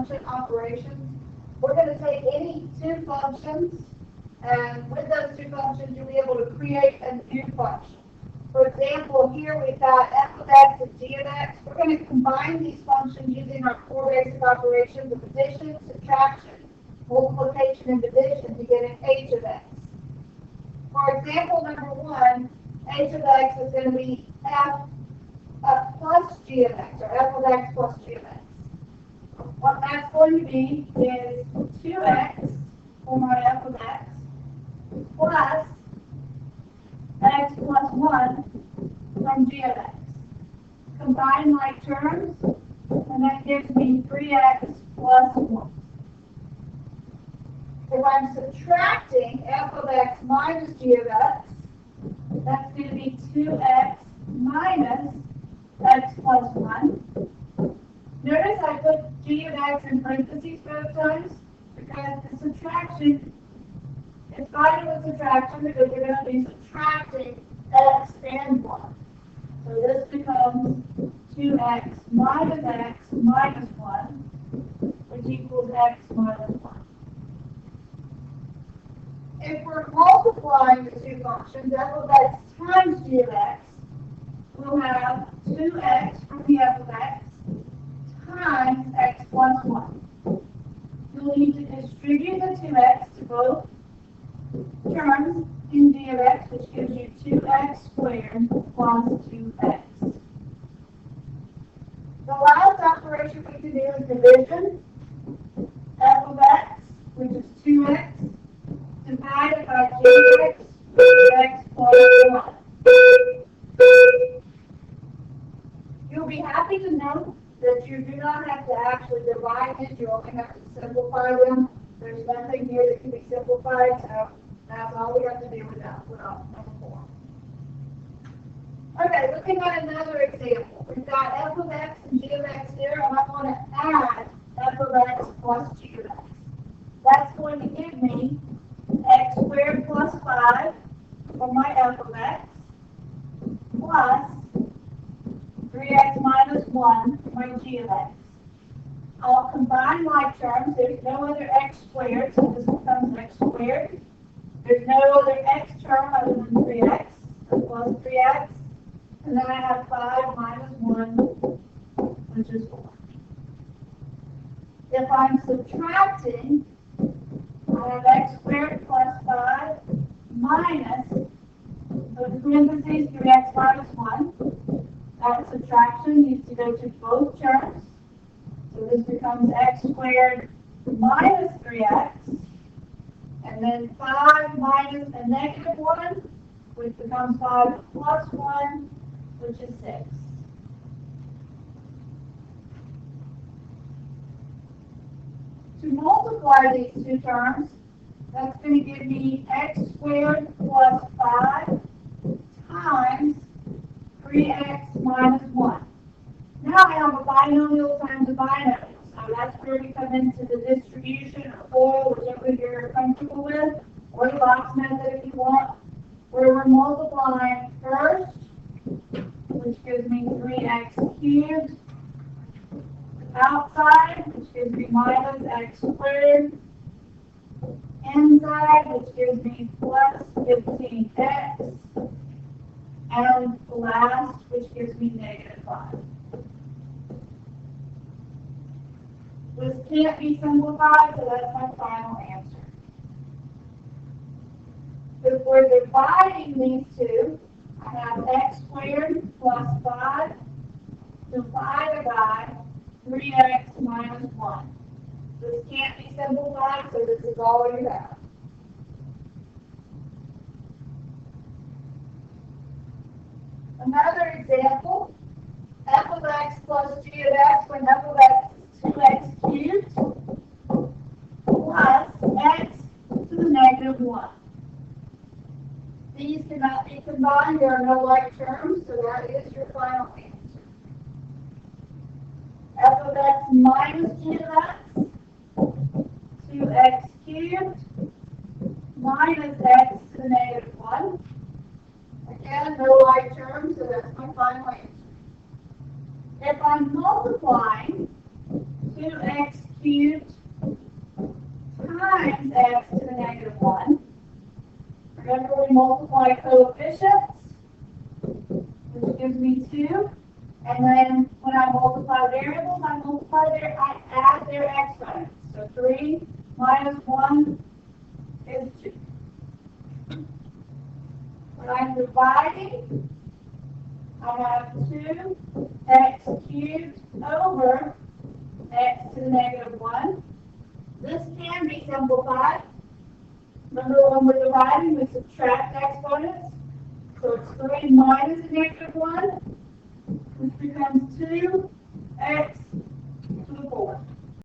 function operations. We're going to take any two functions, and with those two functions, you'll be able to create a new function. For example, here we've got f of x and g of x. We're going to combine these functions using our four basic operations of addition, subtraction, multiplication, and division to get an h of x. For example number 1, h of x is going to be f plus g of x, or f of x plus g of x. What that's going to be is 2x for my f of x plus x plus 1 from g of x. Combine like terms, and that gives me 3x plus 1. If I'm subtracting f of x minus g of x, that's going to be 2x minus x plus 1. Notice I put g of x in parentheses both times because the subtraction, it's fine with subtraction because we're going to be subtracting x and 1. So this becomes 2x minus 1, which equals x minus 1. If we're multiplying the two functions, f of x times g of x, we'll have 2x from the f of x times x plus 1. You'll need to distribute the 2x to both terms in g of x, which gives you 2x squared plus 2x. The last operation we can do is division. F of x, which is 2x, divided by g of x, which is x plus 1. You'll be happy to know that you do not have to actually divide it, you only have to simplify them. There's nothing here that can be simplified, so that's all we have to do without number 4. Okay, looking at another example. We've got f of x and g of x here, and I want to add f of x plus g of x. That's going to give me x squared plus 5 for my f of x plus 3x minus 1 for my g of x. I'll combine like terms. There's no other x squared, so this becomes x squared. There's no other x term other than 3x, so plus 3x. And then I have 5 minus 1, which is 4. If I'm subtracting, I have x squared plus 5 minus, so parentheses, 3x minus 1. That subtraction needs to go to both terms. So this becomes x squared minus 3x. And then 5 minus a negative 1, which becomes 5 plus 1, which is 6. To multiply these two terms, that's going to give me x squared plus 5 times 3x minus 1. Now I have a binomial times a binomial. So that's where we come into the distribution or FOIL, whichever you're comfortable with, or the box method if you want, where we're multiplying first, which gives me 3x cubed, outside, which gives me minus x squared, inside, which gives me plus 15x, and last, which gives me negative 5. This can't be simplified, so that's my final answer. If we're dividing these two, I have x squared plus 5 divided by 3x minus 1. This can't be simplified, so this is all you have. Another example, f of x plus g of x when f of x is 2x cubed plus x to the negative 1. These cannot be combined. There are no like terms, so that is your final answer. F of x minus g of x, 2x cubed minus x to the negative 1. Again, no like terms, so that's my final answer. If I'm multiplying 2x cubed times x to the negative 1. Remember, we multiply coefficients, which gives me 2. And then when I multiply variables, I add their exponents. So 3 minus 1 is 2. When I'm dividing, I have 2x cubed over x to the negative 1. This can be simplified. Remember, when we're dividing, we subtract exponents. So it's 3 minus the negative 1, which becomes 2x